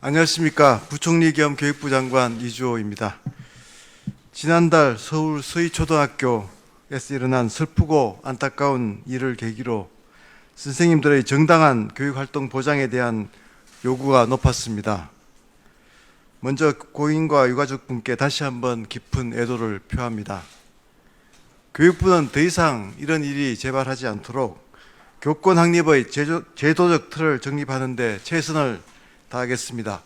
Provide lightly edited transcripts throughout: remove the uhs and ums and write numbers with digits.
안녕하십니까. 부총리 겸 교육부 장관 이주호입니다. 지난달 서울 서희초등학교에서 일어난 슬프고 안타까운 일을 계기로 선생님들의 정당한 교육활동 보장에 대한 요구가 높았습니다. 먼저 고인과 유가족분께 다시 한번 깊은 애도를 표합니다. 교육부는 더 이상 이런 일이 재발하지 않도록 교권 확립의 제도적 틀을 정립하는 데 최선을 다하겠습니다.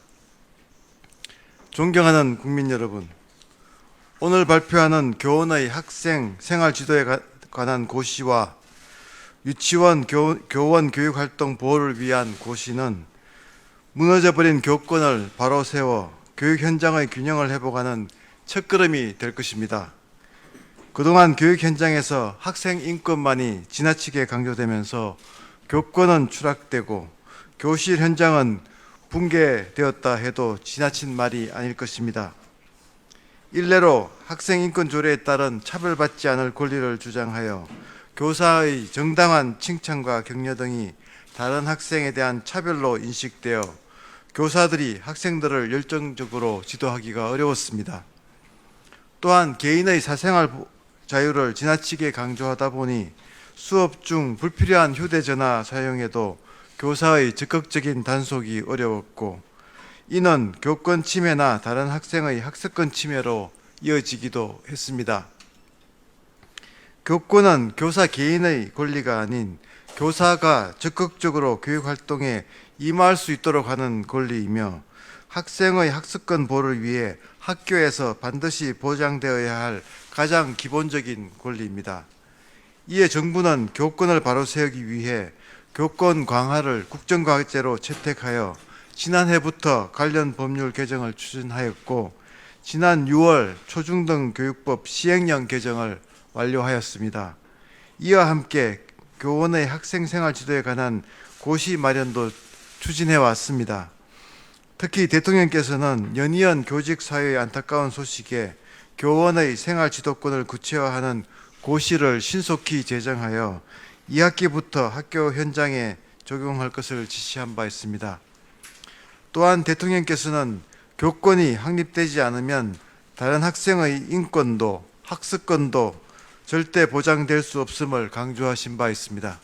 존경하는 국민 여러분, 오늘 발표하는 교원의 학생 생활 지도에 관한 고시와 유치원 교원 교육활동 보호를 위한 고시는 무너져버린 교권을 바로 세워 교육 현장의 균형을 회복하는 첫걸음이 될 것입니다. 그동안 교육 현장에서 학생 인권만이 지나치게 강조되면서 교권은 추락되고 교실 현장은 붕괴되었다 해도 지나친 말이 아닐 것입니다. 일례로 학생 인권 조례에 따른 차별받지 않을 권리를 주장하여 교사의 정당한 칭찬과 격려 등이 다른 학생에 대한 차별로 인식되어 교사들이 학생들을 열정적으로 지도하기가 어려웠습니다. 또한 개인의 사생활 자유를 지나치게 강조하다 보니 수업 중 불필요한 휴대전화 사용에도 교사의 적극적인 단속이 어려웠고, 이는 교권 침해나 다른 학생의 학습권 침해로 이어지기도 했습니다. 교권은 교사 개인의 권리가 아닌 교사가 적극적으로 교육활동에 임할 수 있도록 하는 권리이며, 학생의 학습권 보호를 위해 학교에서 반드시 보장되어야 할 가장 기본적인 권리입니다. 이에 정부는 교권을 바로 세우기 위해 교권 강화를 국정과제로 채택하여 지난해부터 관련 법률 개정을 추진하였고, 지난 6월 초중등교육법 시행령 개정을 완료하였습니다. 이와 함께 교원의 학생생활 지도에 관한 고시 마련도 추진해 왔습니다. 특히 대통령께서는 연이은 교직 사회의 안타까운 소식에 교원의 생활 지도권을 구체화하는 고시를 신속히 제정하여 2학기부터 학교 현장에 적용할 것을 지시한 바 있습니다. 또한 대통령께서는 교권이 확립되지 않으면 다른 학생의 인권도 학습권도 절대 보장될 수 없음을 강조하신 바 있습니다.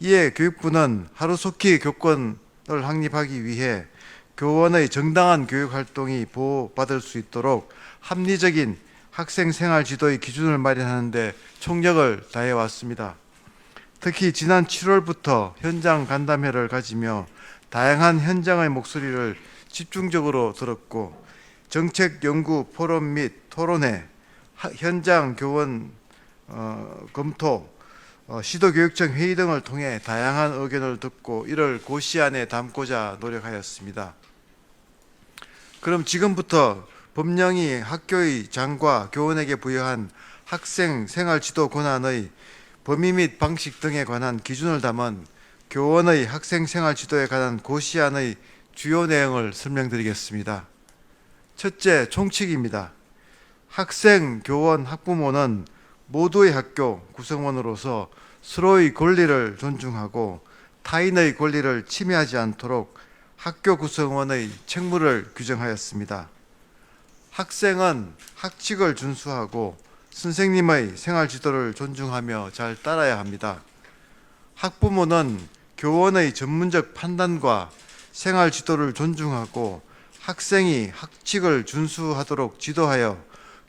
이에 교육부는 하루속히 교권을 확립하기 위해 교원의 정당한 교육활동이 보호받을 수 있도록 합리적인 학생 생활 지도의 기준을 마련하는 데 총력을 다해왔습니다. 특히 지난 7월부터 현장 간담회를 가지며 다양한 현장의 목소리를 집중적으로 들었고, 정책 연구 포럼 및 토론회, 현장 교원 검토, 시도교육청 회의 등을 통해 다양한 의견을 듣고 이를 고시안에 담고자 노력하였습니다. 그럼 지금부터 법령이 학교의 장과 교원에게 부여한 학생 생활 지도 권한의 범위 및 방식 등에 관한 기준을 담은 교원의 학생 생활 지도에 관한 고시안의 주요 내용을 설명드리겠습니다. 첫째, 총칙입니다. 학생, 교원, 학부모는 모두의 학교 구성원으로서 서로의 권리를 존중하고 타인의 권리를 침해하지 않도록 학교 구성원의 책무를 규정하였습니다. 학생은 학칙을 준수하고 선생님의 생활 지도를 존중하며 잘 따라야 합니다. 학부모는 교원의 전문적 판단과 생활 지도를 존중하고 학생이 학칙을 준수하도록 지도하여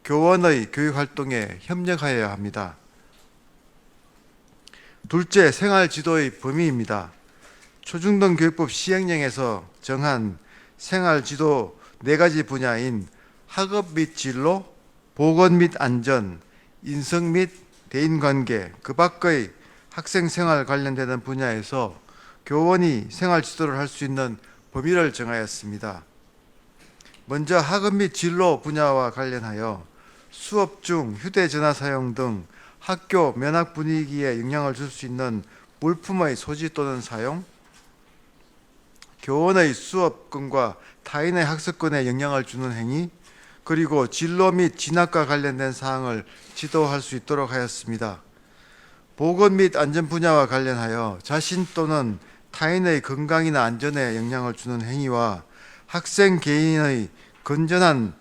교원의 교육 활동에 협력하여야 합니다. 둘째, 생활 지도의 범위입니다. 초중등교육법 시행령에서 정한 생활 지도 4가지 분야인 학업 및 진로, 보건 및 안전, 인성 및 대인관계, 그 밖의 학생 생활 관련되는 분야에서 교원이 생활 지도를 할 수 있는 범위를 정하였습니다. 먼저 학업 및 진로 분야와 관련하여 수업 중 휴대전화 사용 등 학교 면학 분위기에 영향을 줄 수 있는 물품의 소지 또는 사용, 교원의 수업권과 타인의 학습권에 영향을 주는 행위, 그리고 진로 및 진학과 관련된 사항을 지도할 수 있도록 하였습니다. 보건 및 안전 분야와 관련하여 자신 또는 타인의 건강이나 안전에 영향을 주는 행위와 학생 개인의 건전한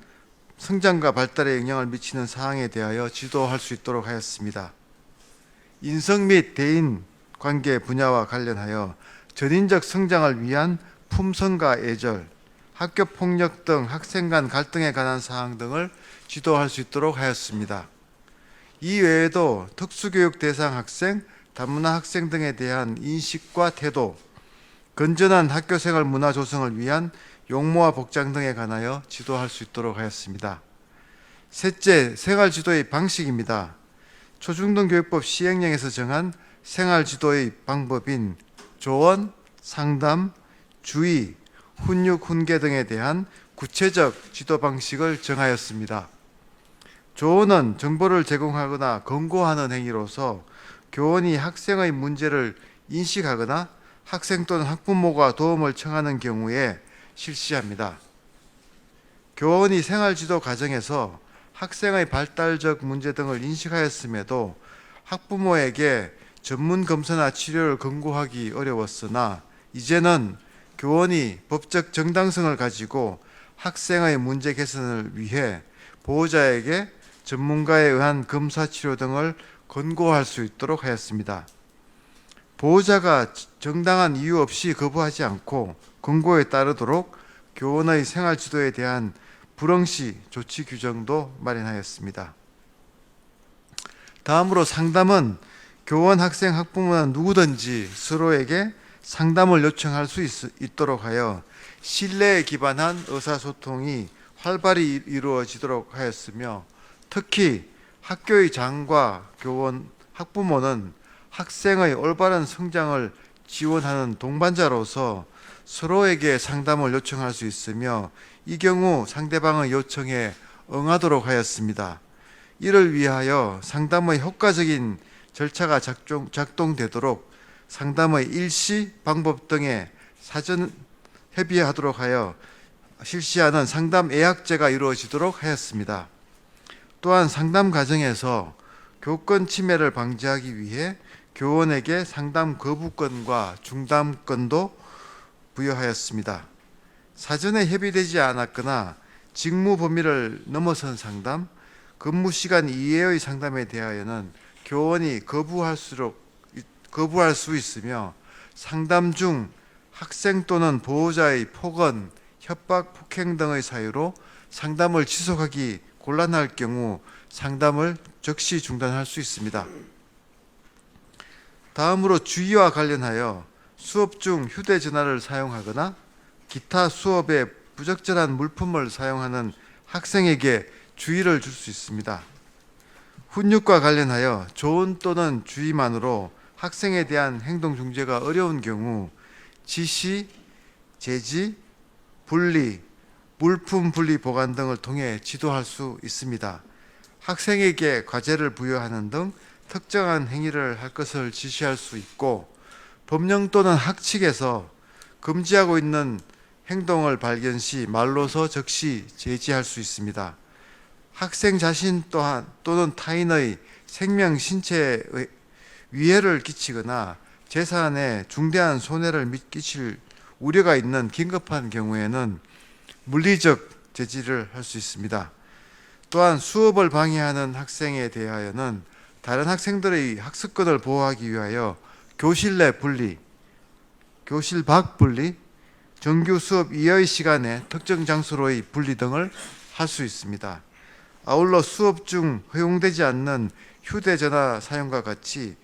성장과 발달에 영향을 미치는 사항에 대하여 지도할 수 있도록 하였습니다. 인성 및 대인 관계 분야와 관련하여 전인적 성장을 위한 품성과 애절, 학교 폭력 등 학생 간 갈등에 관한 사항 등을 지도할 수 있도록 하였습니다. 이 외에도 특수교육 대상 학생, 다문화 학생 등에 대한 인식과 태도, 건전한 학교생활 문화 조성을 위한 용모와 복장 등에 관하여 지도할 수 있도록 하였습니다. 셋째, 생활지도의 방식입니다. 초중등교육법 시행령에서 정한 생활지도의 방법인 조언, 상담, 주의, 훈육, 훈계 등에 대한 구체적 지도 방식을 정하였습니다. 조언은 정보를 제공하거나 권고하는 행위로서 교원이 학생의 문제를 인식하거나 학생 또는 학부모가 도움을 청하는 경우에 실시합니다. 교원이 생활지도 과정에서 학생의 발달적 문제 등을 인식하였음에도 학부모에게 전문 검사나 치료를 권고하기 어려웠으나 이제는 교원이 법적 정당성을 가지고 학생의 문제 개선을 위해 보호자에게 전문가에 의한 검사 치료 등을 권고할 수 있도록 하였습니다. 보호자가 정당한 이유 없이 거부하지 않고 권고에 따르도록 교원의 생활지도에 대한 불응시 조치 규정도 마련하였습니다. 다음으로 상담은 교원, 학생, 학부모는 누구든지 서로에게 상담을 요청할 수 있도록 하여 신뢰에 기반한 의사소통이 활발히 이루어지도록 하였으며 특히 학교의 장과 교원, 학부모는 학생의 올바른 성장을 지원하는 동반자로서 서로에게 상담을 요청할 수 있으며 이 경우 상대방의 요청에 응하도록 하였습니다. 이를 위하여 상담의 효과적인 절차가 작동되도록 상담의 일시, 방법 등에 사전 협의하도록 하여 실시하는 상담 예약제가 이루어지도록 하였습니다. 또한 상담 과정에서 교권 침해를 방지하기 위해 교원에게 상담 거부권과 중단권도 부여하였습니다. 사전에 협의되지 않았거나 직무 범위를 넘어선 상담, 근무 시간 이외의 상담에 대하여는 교원이 거부할 수 있으며 상담 중 학생 또는 보호자의 폭언, 협박, 폭행 등의 사유로 상담을 지속하기 곤란할 경우 상담을 즉시 중단할 수 있습니다. 다음으로 주의와 관련하여 수업 중 휴대전화를 사용하거나 기타 수업에 부적절한 물품을 사용하는 학생에게 주의를 줄 수 있습니다. 훈육과 관련하여 조언 또는 주의만으로 학생에 대한 행동 중재가 어려운 경우 지시, 제지, 분리, 물품 분리 보관 등을 통해 지도할 수 있습니다. 학생에게 과제를 부여하는 등 특정한 행위를 할 것을 지시할 수 있고 법령 또는 학칙에서 금지하고 있는 행동을 발견 시 말로서 즉시 제지할 수 있습니다. 학생 자신 또한 또는 타인의 생명, 신체에 위해를 끼치거나 재산에 중대한 손해를 끼칠 우려가 있는 긴급한 경우에는 물리적 제지를 할 수 있습니다. 또한 수업을 방해하는 학생에 대하여는 다른 학생들의 학습권을 보호하기 위하여 교실 내 분리, 교실 밖 분리, 정규 수업 이하의 시간에 특정 장소로의 분리 등을 할 수 있습니다. 아울러 수업 중 허용되지 않는 휴대전화 사용과 같이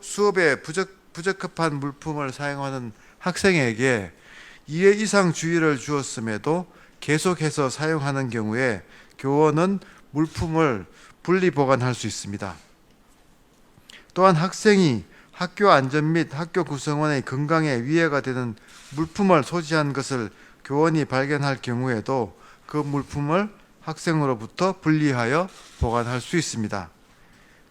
수업에 부적합한 물품을 사용하는 학생에게 2회 이상 주의를 주었음에도 계속해서 사용하는 경우에 교원은 물품을 분리 보관할 수 있습니다. 또한 학생이 학교 안전 및 학교 구성원의 건강에 위해가 되는 물품을 소지한 것을 교원이 발견할 경우에도 그 물품을 학생으로부터 분리하여 보관할 수 있습니다.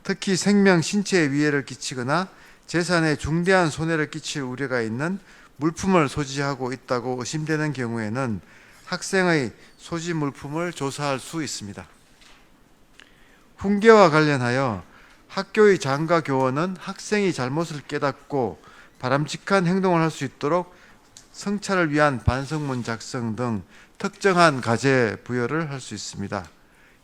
특히 생명, 신체에 위해를 끼치거나 재산에 중대한 손해를 끼칠 우려가 있는 물품을 소지하고 있다고 의심되는 경우에는 학생의 소지 물품을 조사할 수 있습니다. 훈계와 관련하여 학교의 장과 교원은 학생이 잘못을 깨닫고 바람직한 행동을 할 수 있도록 성찰을 위한 반성문 작성 등 특정한 과제 부여를 할 수 있습니다.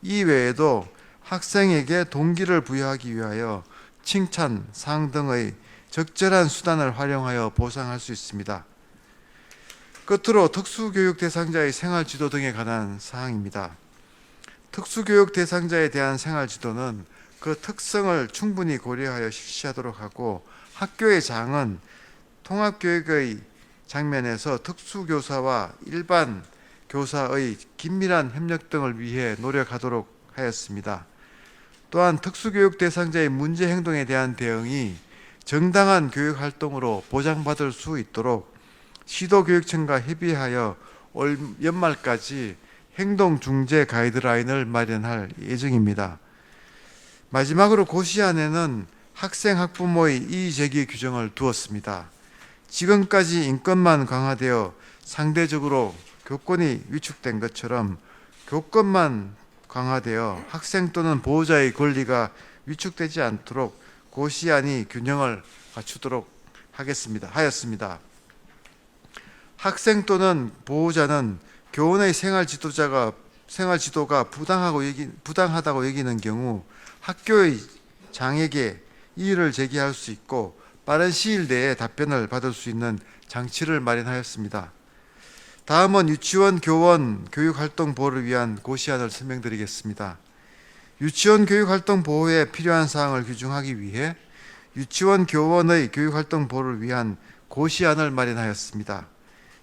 이 외에도 학생에게 동기를 부여하기 위하여 칭찬, 상 등의 적절한 수단을 활용하여 보상할 수 있습니다. 끝으로 특수교육 대상자의 생활지도 등에 관한 사항입니다. 특수교육 대상자에 대한 생활지도는 그 특성을 충분히 고려하여 실시하도록 하고, 학교의 장은 통합교육의 장면에서 특수교사와 일반 교사의 긴밀한 협력 등을 위해 노력하도록 하였습니다. 또한 특수교육 대상자의 문제 행동에 대한 대응이 정당한 교육활동으로 보장받을 수 있도록 시도교육청과 협의하여 올 연말까지 행동중재 가이드라인을 마련할 예정입니다. 마지막으로 고시안에는 학생, 학부모의 이의제기 규정을 두었습니다. 지금까지 인권만 강화되어 상대적으로 교권이 위축된 것처럼 교권만 강화되어 학생 또는 보호자의 권리가 위축되지 않도록 고시안이 균형을 갖추도록 하였습니다. 학생 또는 보호자는 교원의 생활지도가 부당하다고 여기는 경우 학교의 장에게 이의를 제기할 수 있고 빠른 시일 내에 답변을 받을 수 있는 장치를 마련하였습니다. 다음은 유치원 교원 교육활동 보호를 위한 고시안을 설명드리겠습니다. 유치원 교육활동 보호에 필요한 사항을 규정하기 위해 유치원 교원의 교육활동 보호를 위한 고시안을 마련하였습니다.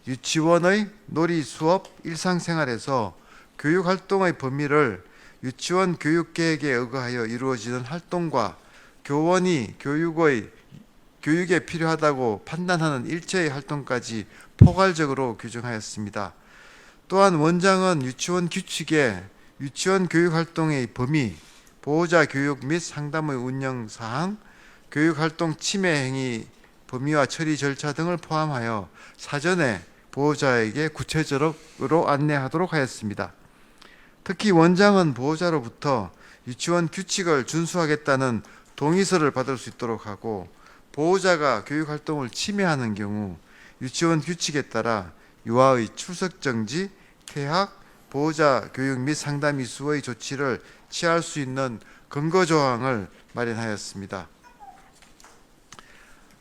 유치원의 놀이, 수업, 일상생활에서 교육활동의 범위를 유치원 교육계획에 의거하여 이루어지는 활동과 교원이 교육에 필요하다고 판단하는 일체의 활동까지 포괄적으로 규정하였습니다. 또한 원장은 유치원 규칙에 유치원 교육활동의 범위, 보호자 교육 및 상담의 운영 사항, 교육활동 침해 행위 범위와 처리 절차 등을 포함하여 사전에 보호자에게 구체적으로 안내하도록 하였습니다. 특히 원장은 보호자로부터 유치원 규칙을 준수하겠다는 동의서를 받을 수 있도록 하고, 보호자가 교육활동을 침해하는 경우 유치원 규칙에 따라 유아의 출석 정지, 퇴학, 보호자 교육 및 상담 이수의 조치를 취할 수 있는 근거 조항을 마련하였습니다.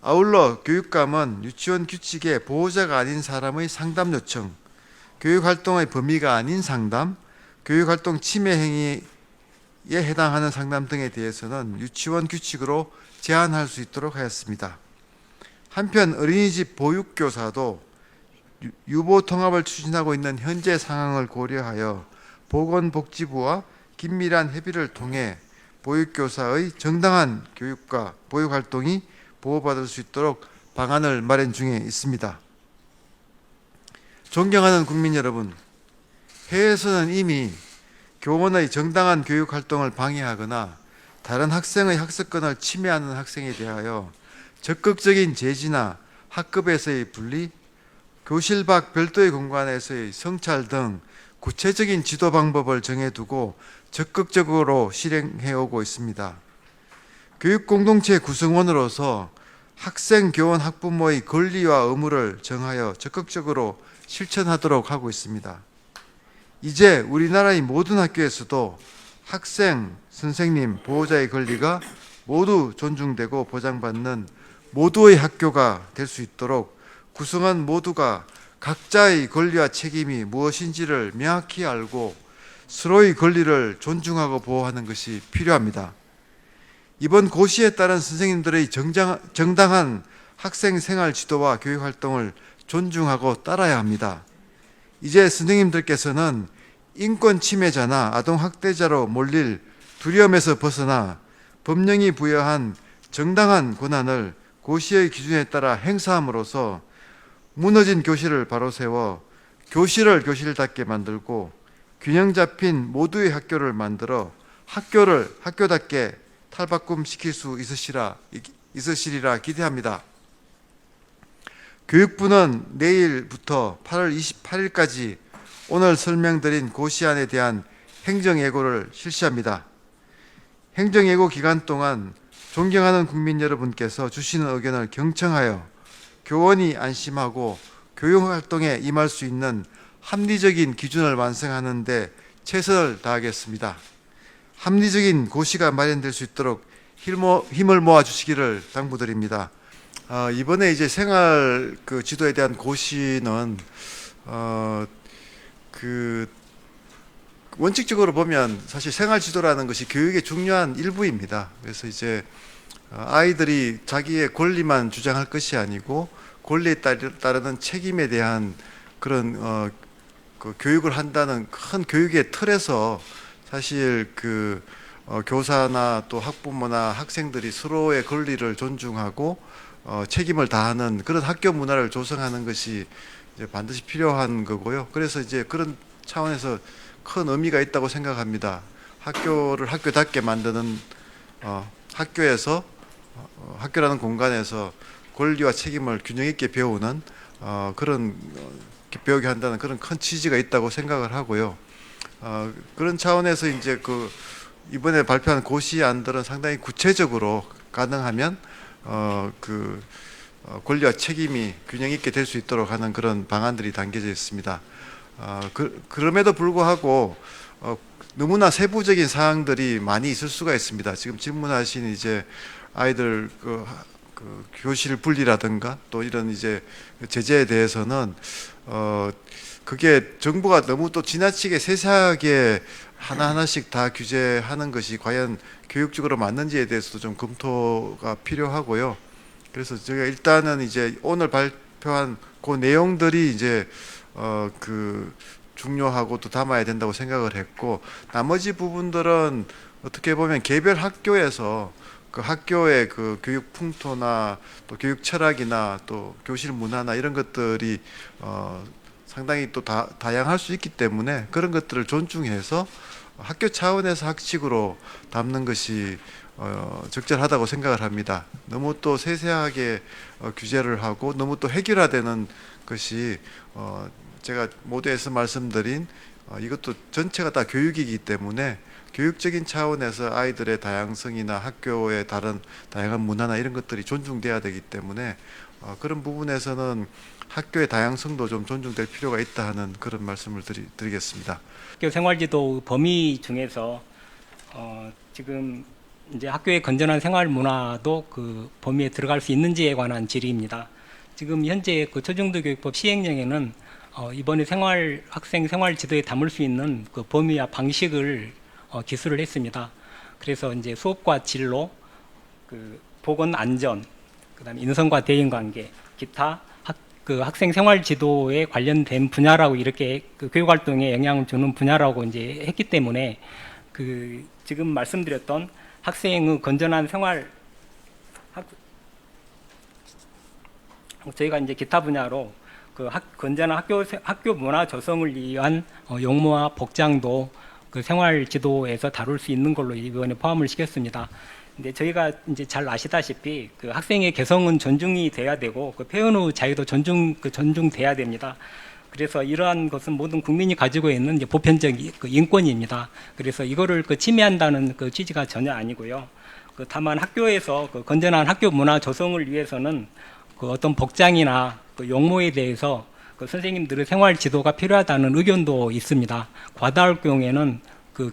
아울러 교육감은 유치원 규칙에 보호자가 아닌 사람의 상담 요청, 교육활동의 범위가 아닌 상담, 교육활동 침해 행위에 해당하는 상담 등에 대해서는 유치원 규칙으로 제한할 수 있도록 하였습니다. 한편 어린이집 보육교사도 유보 통합을 추진하고 있는 현재 상황을 고려하여 보건복지부와 긴밀한 협의를 통해 보육교사의 정당한 교육과 보육활동이 보호받을 수 있도록 방안을 마련 중에 있습니다. 존경하는 국민 여러분, 해외에서는 이미 교원의 정당한 교육활동을 방해하거나 다른 학생의 학습권을 침해하는 학생에 대하여 적극적인 제지나 학급에서의 분리, 교실 밖 별도의 공간에서의 성찰 등 구체적인 지도 방법을 정해두고 적극적으로 실행해오고 있습니다. 교육공동체 구성원으로서 학생, 교원, 학부모의 권리와 의무를 정하여 적극적으로 실천하도록 하고 있습니다. 이제 우리나라의 모든 학교에서도 학생, 선생님, 보호자의 권리가 모두 존중되고 보장받는 모두의 학교가 될 수 있도록 구성원 모두가 각자의 권리와 책임이 무엇인지를 명확히 알고 서로의 권리를 존중하고 보호하는 것이 필요합니다. 이번 고시에 따른 선생님들의 정당한 학생 생활 지도와 교육 활동을 존중하고 따라야 합니다. 이제 선생님들께서는 인권 침해자나 아동 학대자로 몰릴 두려움에서 벗어나 법령이 부여한 정당한 권한을 고시의 기준에 따라 행사함으로써 무너진 교실을 바로 세워 교실을 교실답게 만들고 균형 잡힌 모두의 학교를 만들어 학교를 학교답게 탈바꿈시킬 수 있으시리라 기대합니다. 교육부는 내일부터 8월 28일까지 오늘 설명드린 고시안에 대한 행정예고를 실시합니다. 행정예고 기간 동안 존경하는 국민 여러분께서 주시는 의견을 경청하여 교원이 안심하고 교육 활동에 임할 수 있는 합리적인 기준을 완성하는 데 최선을 다하겠습니다. 합리적인 고시가 마련될 수 있도록 힘을 모아 주시기를 당부드립니다. 이번에 이제 생활 그 지도에 대한 고시는 그 원칙적으로 보면 사실 생활 지도라는 것이 교육의 중요한 일부입니다. 그래서 이제 아이들이 자기의 권리만 주장할 것이 아니고 권리에 따르는 책임에 대한 그런 그 교육을 한다는 큰 교육의 틀에서 사실 교사나 또 학부모나 학생들이 서로의 권리를 존중하고 책임을 다하는 그런 학교 문화를 조성하는 것이 이제 반드시 필요한 거고요. 그래서 이제 그런 차원에서 큰 의미가 있다고 생각합니다. 학교를 학교답게 만드는 학교에서 학교라는 공간에서 권리와 책임을 균형 있게 배우는 그런 배우게 한다는 그런 큰 취지가 있다고 생각을 하고요. 그런 차원에서 이제 이번에 발표한 고시안들은 상당히 구체적으로 가능하면 권리와 책임이 균형 있게 될 수 있도록 하는 그런 방안들이 담겨져 있습니다. 그럼에도 불구하고 너무나 세부적인 사항들이 많이 있을 수가 있습니다. 지금 질문하신 이제 아이들 교실 분리라든가 또 이런 이제 제재에 대해서는 그게 정부가 너무 또 지나치게 세세하게 하나하나씩 다 규제하는 것이 과연 교육적으로 맞는지에 대해서도 좀 검토가 필요하고요. 그래서 저희가 일단은 이제 오늘 발표한 그 내용들이 이제 중요하고 또 담아야 된다고 생각을 했고, 나머지 부분들은 어떻게 보면 개별 학교에서 그 학교의 그 교육 풍토나 또 교육 철학이나 또 교실 문화나 이런 것들이 상당히 또 다양할 수 있기 때문에 그런 것들을 존중해서 학교 차원에서 학칙으로 담는 것이 적절하다고 생각을 합니다. 너무 또 세세하게 규제를 하고 너무 또 획일화되는 것이 제가 모두에서 말씀드린 이것도 전체가 다 교육이기 때문에 교육적인 차원에서 아이들의 다양성이나 학교의 다른 다양한 문화나 이런 것들이 존중돼야 되기 때문에 그런 부분에서는 학교의 다양성도 좀 존중될 필요가 있다 하는 그런 말씀을 드리겠습니다. 학교 생활지도 범위 중에서 지금 이제 학교의 건전한 생활 문화도 그 범위에 들어갈 수 있는지에 관한 질의입니다. 지금 현재 그 초중등 교육법 시행령에는 이번에 학생 생활 지도에 담을 수 있는 그 범위와 방식을 기술을 했습니다. 그래서 이제 수업과 진로, 보건 안전, 그다음에 인성과 대인 관계, 기타 학생 생활 지도에 관련된 분야라고 이렇게 교육 활동에 영향을 주는 분야라고 이제 했기 때문에 지금 말씀드렸던 학생의 건전한 생활 저희가 이제 기타 분야로 건전한 학교 문화 조성을 위한 용모와 복장도 생활 지도에서 다룰 수 있는 걸로 이번에 포함을 시켰습니다. 근데 저희가 이제 잘 아시다시피 학생의 개성은 존중이 돼야 되고 표현의 자유도 존중돼야 됩니다. 그래서 이러한 것은 모든 국민이 가지고 있는 이제 보편적 인권입니다. 그래서 이거를 침해한다는 취지가 전혀 아니고요. 다만 학교에서 건전한 학교 문화 조성을 위해서는 어떤 복장이나 용모에 대해서 선생님들의 생활 지도가 필요하다는 의견도 있습니다. 과다할 경우에는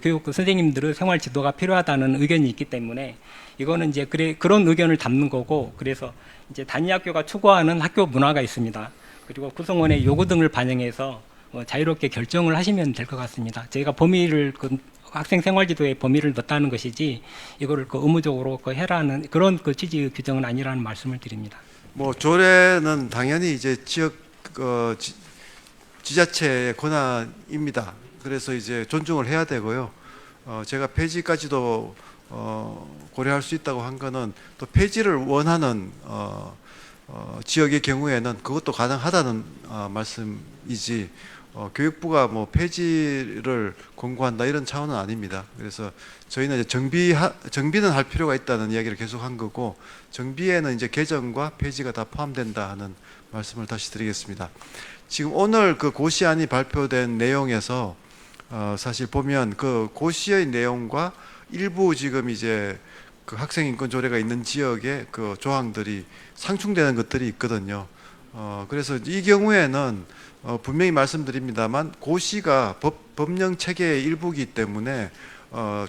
교육 선생님들의 생활 지도가 필요하다는 의견이 있기 때문에 이거는 이제 그런 의견을 담는 거고, 그래서 이제 단위 학교가 추구하는 학교 문화가 있습니다. 그리고 구성원의 요구 등을 반영해서 자유롭게 결정을 하시면 될 것 같습니다. 저희가 범위를 학생 생활 지도의 범위를 넣었다는 것이지 이거를 의무적으로 해라는 그런 취지의 규정은 아니라는 말씀을 드립니다. 조례는 당연히 이제 지역 지자체의 권한입니다. 그래서 이제 존중을 해야 되고요. 제가 폐지까지도 고려할 수 있다고 한 거는 또 폐지를 원하는 지역의 경우에는 그것도 가능하다는 말씀이지 교육부가 폐지를 권고한다 이런 차원은 아닙니다. 그래서 저희는 이제 정비는 할 필요가 있다는 이야기를 계속 한 거고, 정비에는 이제 개정과 폐지가 다 포함된다 하는 말씀을 다시 드리겠습니다. 지금 오늘 고시안이 발표된 내용에서 사실 보면 고시의 내용과 일부 지금 이제 학생인권 조례가 있는 지역의 조항들이 상충되는 것들이 있거든요. 그래서 이 경우에는 분명히 말씀드립니다만 고시가 법령 체계의 일부이기 때문에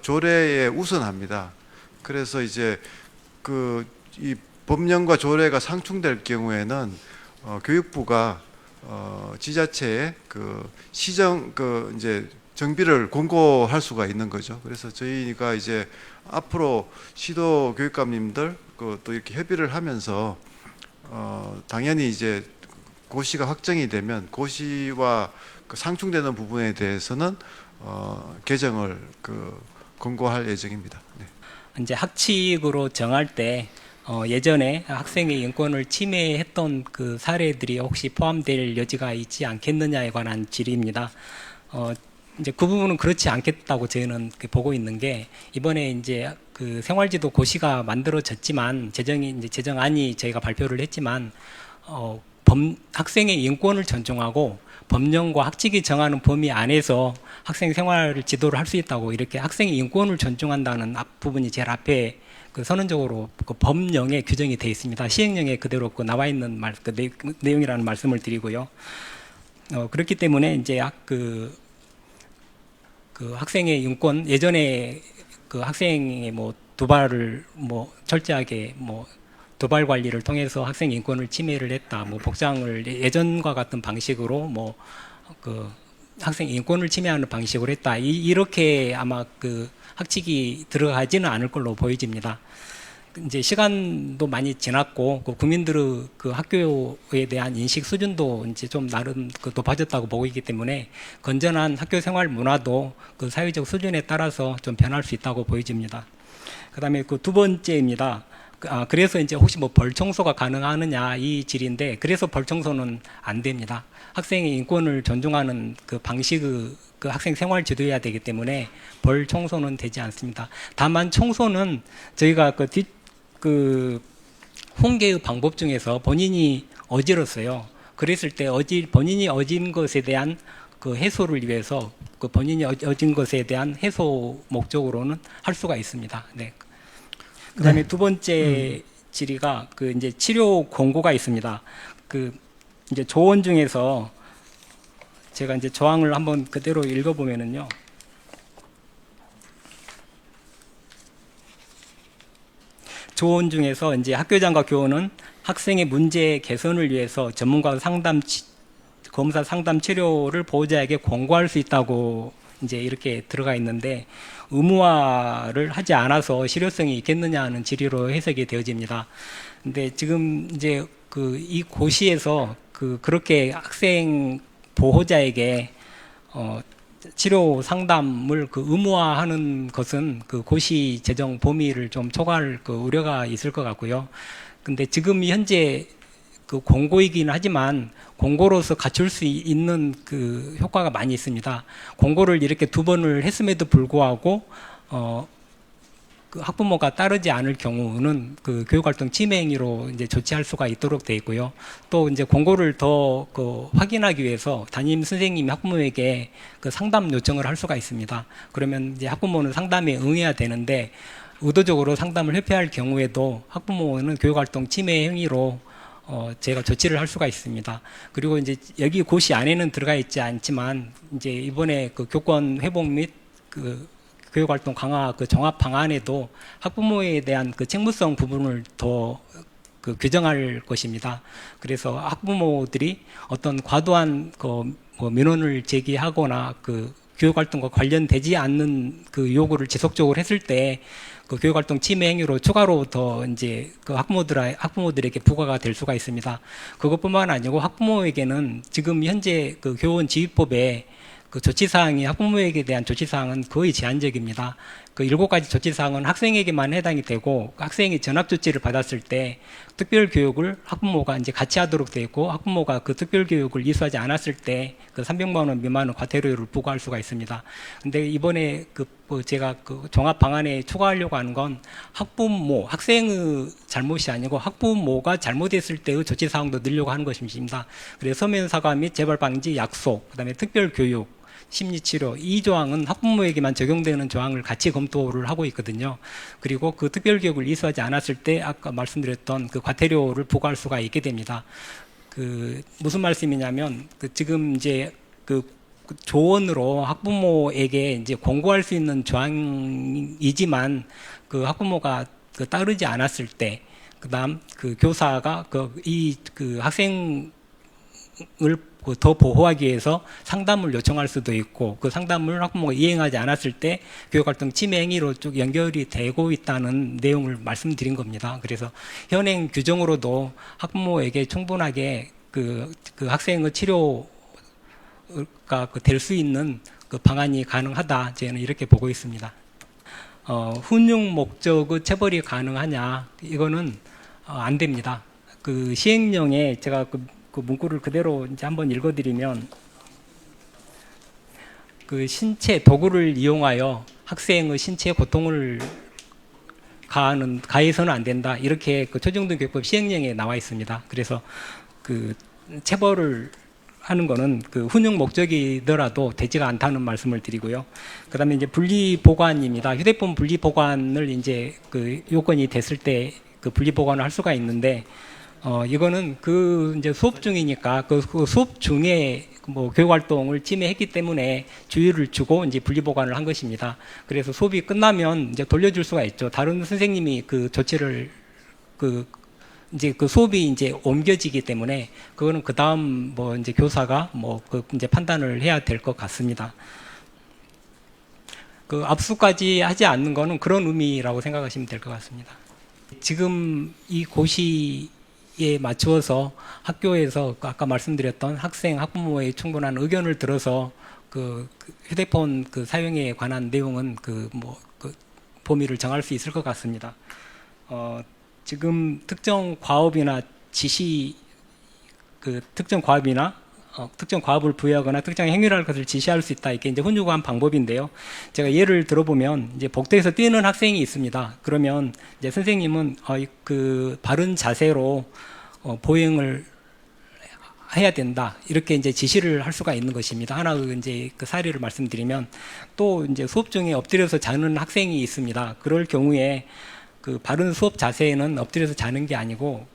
조례에 우선합니다. 그래서 이제 이 법령과 조례가 상충될 경우에는 교육부가 지자체에 시정 이제 정비를 권고할 수가 있는 거죠. 그래서 저희가 이제 앞으로 시도 교육감님들 또 이렇게 협의를 하면서 당연히 이제 고시가 확정이 되면 고시와 상충되는 부분에 대해서는 개정을 권고할 예정입니다. 네. 이제 학칙으로 정할 때 예전에 학생의 인권을 침해했던 그 사례들이 혹시 포함될 여지가 있지 않겠느냐에 관한 질의입니다. 이제 그 부분은 그렇지 않겠다고 저희는 보고 있는 게, 이번에 이제 그 생활지도 고시가 만들어졌지만 제정안이 저희가 발표를 했지만 학생의 인권을 존중하고 법령과 학칙이 정하는 범위 안에서 학생 생활 지도를 할 수 있다고, 이렇게 학생의 인권을 존중한다는 앞부분이 제일 앞에 선언적으로 법령에 규정이 되어 있습니다. 시행령에 그대로 나와 있는 내용이라는 말씀을 드리고요. 그렇기 때문에 이제 그 학생의 인권, 예전에 그 학생의 도발을 철저하게 도발 관리를 통해서 학생 인권을 침해를 했다, 복장을 예전과 같은 방식으로 학생 인권을 침해하는 방식으로 했다, 이렇게 아마 학칙이 들어가지는 않을 걸로 보여집니다. 이제 시간도 많이 지났고 국민들의 학교에 대한 인식 수준도 이제 좀 나름 높아졌다고 보고 있기 때문에 건전한 학교 생활 문화도 사회적 수준에 따라서 좀 변할 수 있다고 보여집니다. 그다음에 두 번째입니다. 그래서 이제 혹시 벌 청소가 가능하느냐 이 질인데, 그래서 벌 청소는 안 됩니다. 학생의 인권을 존중하는 방식의 학생 생활 지도해야 되기 때문에 벌 청소는 되지 않습니다. 다만 청소는 저희가 홍계의 방법 중에서 본인이 어지렀어요. 그랬을 때 본인이 어진 것에 대한 해소를 위해서 본인이 어진 것에 대한 해소 목적으로는 할 수가 있습니다. 네. 그다음에 두 번째 질의가 이제 치료 권고가 있습니다. 이제 조언 중에서 제가 이제 조항을 한번 그대로 읽어보면은요. 조언 중에서 이제 학교장과 교원은 학생의 문제 개선을 위해서 전문가 검사 상담 치료를 보호자에게 권고할 수 있다고 이제 이렇게 들어가 있는데, 의무화를 하지 않아서 실효성이 있겠느냐 하는 질의로 해석이 되어집니다. 근데 지금 이제 이 고시에서 그렇게 학생 보호자에게 치료 상담을 의무화하는 것은 고시 제정 범위를 좀 초과할 우려가 있을 것 같고요. 근데 지금 현재 공고이긴 하지만 공고로서 갖출 수 있는 효과가 많이 있습니다. 공고를 이렇게 2번을 했음에도 불구하고 학부모가 따르지 않을 경우는 교육활동 침해 행위로 이제 조치할 수가 있도록 되어 있고요. 또 이제 공고를 더 확인하기 위해서 담임 선생님이 학부모에게 상담 요청을 할 수가 있습니다. 그러면 이제 학부모는 상담에 응해야 되는데, 의도적으로 상담을 회피할 경우에도 학부모는 교육활동 침해 행위로 제가 조치를 할 수가 있습니다. 그리고 이제 여기 고시 안에는 들어가 있지 않지만 이제 이번에 교권 회복 및 교육활동 강화 종합 방안에도 학부모에 대한 책무성 부분을 더 규정할 것입니다. 그래서 학부모들이 어떤 과도한 민원을 제기하거나 교육활동과 관련되지 않는 요구를 지속적으로 했을 때 교육활동 침해 행위로 추가로 더 이제 학부모들에게 부과가 될 수가 있습니다. 그것뿐만 아니고 학부모에게는 지금 현재 교원지휘법에 조치사항이 학부모에게 대한 조치사항은 거의 제한적입니다. 7가지 조치사항은 학생에게만 해당이 되고, 학생이 전학조치를 받았을 때 특별교육을 학부모가 이제 같이 하도록 되어 있고, 학부모가 특별교육을 이수하지 않았을 때 300만 원 미만의 과태료를 부과할 수가 있습니다. 근데 이번에 제가 종합방안에 추가하려고 하는 건 학생의 잘못이 아니고 학부모가 잘못했을 때의 조치사항도 넣으려고 하는 것입니다. 그래서 서면사과 및 재발방지 약속, 그다음에 특별교육, 심리치료, 이 조항은 학부모에게만 적용되는 조항을 같이 검토를 하고 있거든요. 그리고 특별교육을 이수하지 않았을 때 아까 말씀드렸던 과태료를 부과할 수가 있게 됩니다. 그 무슨 말씀이냐면 그 지금 이제 그 조언으로 학부모에게 이제 권고할 수 있는 조항이지만 그 학부모가 그 따르지 않았을 때 그다음 그 교사가 그 학생을 더 보호하기 위해서 상담을 요청할 수도 있고 그 상담을 학부모가 이행하지 않았을 때 교육활동 침해 행위로 쭉 연결이 되고 있다는 내용을 말씀드린 겁니다. 그래서 현행 규정으로도 학부모에게 충분하게 그 학생의 치료가 될 수 있는 그 방안이 가능하다. 저는 이렇게 보고 있습니다. 훈육 목적의 체벌이 가능하냐? 이거는 안 됩니다. 그 시행령에 제가 그 문구를 그대로 이제 한번 읽어드리면 그 신체 도구를 이용하여 학생의 신체에 고통을 가해서는 안 된다. 이렇게 그 초중등교육법 시행령에 나와 있습니다. 그래서 그 체벌을 하는 거는 그 훈육 목적이더라도 되지가 않다는 말씀을 드리고요. 그다음에 이제 분리 보관입니다. 휴대폰 분리 보관을 이제 그 요건이 됐을 때 그 분리 보관을 할 수가 있는데 이거는 그 이제 수업 중이니까 그 수업 중에 뭐 교육 활동을 침해했기 때문에 주의를 주고 이제 분리 보관을 한 것입니다. 그래서 수업이 끝나면 이제 돌려줄 수가 있죠. 다른 선생님이 그 조치를 이제 그 수업이 이제 옮겨지기 때문에 그거는 그 다음 뭐 이제 교사가 뭐 그 이제 판단을 해야 될 것 같습니다. 그 압수까지 하지 않는 거는 그런 의미라고 생각하시면 될 것 같습니다. 지금 이 고시에 맞추어서 학교에서 아까 말씀드렸던 학생, 학부모의 충분한 의견을 들어서 그 휴대폰 그 사용에 관한 내용은 그 범위를 정할 수 있을 것 같습니다. 지금 특정 과업이나 지시 특정 과업을 부여하거나 특정 행위를 할 것을 지시할 수 있다. 이게 이제 훈육한 방법인데요. 제가 예를 들어보면 이제 복도에서 뛰는 학생이 있습니다. 그러면 이제 선생님은 그 바른 자세로 보행을 해야 된다. 이렇게 이제 지시를 할 수가 있는 것입니다. 하나 이제 그 사례를 말씀드리면 또 이제 수업 중에 엎드려서 자는 학생이 있습니다. 그럴 경우에 그 바른 수업 자세에는 엎드려서 자는 게 아니고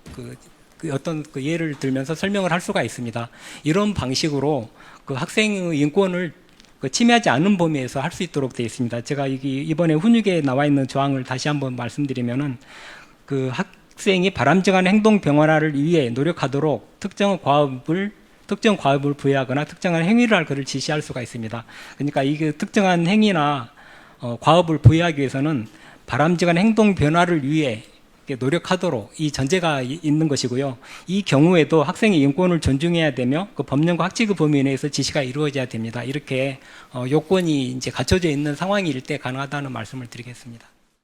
어떤 그 예를 들면서 설명을 할 수가 있습니다. 이런 방식으로 그 학생의 인권을 침해하지 않는 범위에서 할 수 있도록 되어 있습니다. 제가 이번에 훈육에 나와 있는 조항을 다시 한번 말씀드리면은 그 학생이 바람직한 행동 변화를 위해 노력하도록 특정 과업을 부여하거나 특정한 행위를 할 것을 지시할 수가 있습니다. 그러니까 이게 특정한 행위나 과업을 부여하기 위해서는 바람직한 행동 변화를 위해 노력하도록 이 전제가 있는 것이고요. 이 경우에도 학생의 인권을 존중해야 되며 그 법령과 학칙의 범위 내에서 지시가 이루어져야 됩니다. 이렇게 요건이 이제 갖춰져 있는 상황일 때 가능하다는 말씀을 드리겠습니다.